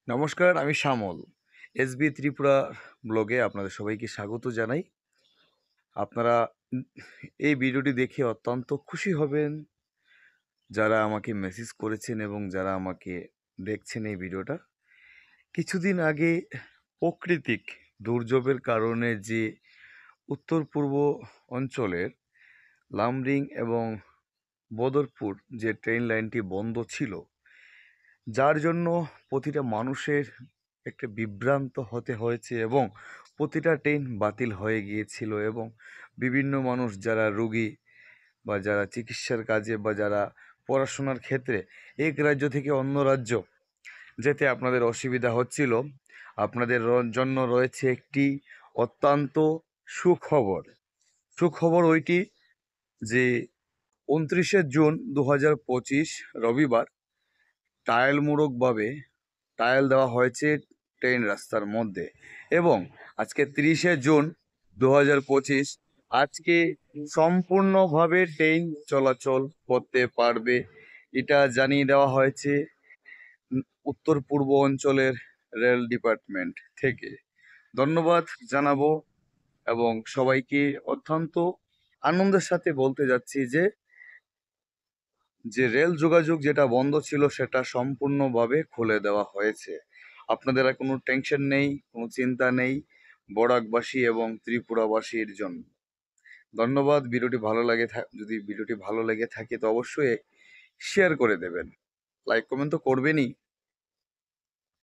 নমস্কার, আমি শ্যামল। এসবি ত্রিপুরা ব্লগে আপনাদের সবাইকে স্বাগত জানাই। আপনারা উম এই ভিডিওটি দেখে অত্যন্ত খুশি হবেন, যারা আমাকে মেসেজ করেছেন এবং যারা আমাকে দেখছেন এই ভিডিওটা। কিছুদিন আগে প্রাকৃতিক দুর্যোগের কারণে যে উত্তর-পূর্ব অঞ্চলের লামডিং এবং বদরপুর যে ট্রেন লাইনটি বন্ধ ছিল, যার জন্য প্রতিটা মানুষের একটা বিভ্রান্ত হতে হয়েছে এবং প্রতিটা ট্রেন বাতিল হয়ে গিয়েছিল এবং বিভিন্ন মানুষ যারা রোগী বা যারা চিকিৎসার কাজে বা যারা পড়াশোনার ক্ষেত্রে এক রাজ্য থেকে অন্য রাজ্য যেতে আপনাদের অসুবিধা হচ্ছিল, আপনাদের জন্য রয়েছে একটি অত্যন্ত সুখবর। সুখবর ওইটি যে 29শে জুন 2025 রবিবার টায়ালমূলকভাবে টায়াল দেওয়া হয়েছে ট্রেন রাস্তার মধ্যে এবং আজকে 30শে জুন 2025 আজকে সম্পূর্ণভাবে ট্রেন চলাচল করতে পারবে, এটা জানিয়ে দেওয়া হয়েছে উত্তর পূর্ব অঞ্চলের রেল ডিপার্টমেন্ট থেকে। ধন্যবাদ জানাবো এবং সবাইকে অত্যন্ত আনন্দের সাথে বলতে যাচ্ছি যে যে রেল যোগাযোগ যেটা বন্ধ ছিল সেটা সম্পূর্ণভাবে খুলে দেওয়া হয়েছে। আপনাদের আর কোনো টেনশন নেই, কোনো চিন্তা নেই বরাকবাসী এবং ত্রিপুরাবাসীর জন্য। ধন্যবাদ। যদি ভিডিওটি ভালো লেগে থাকে তো অবশ্যই শেয়ার করে দেবেন, লাইক কমেন্ট তো করবেনই।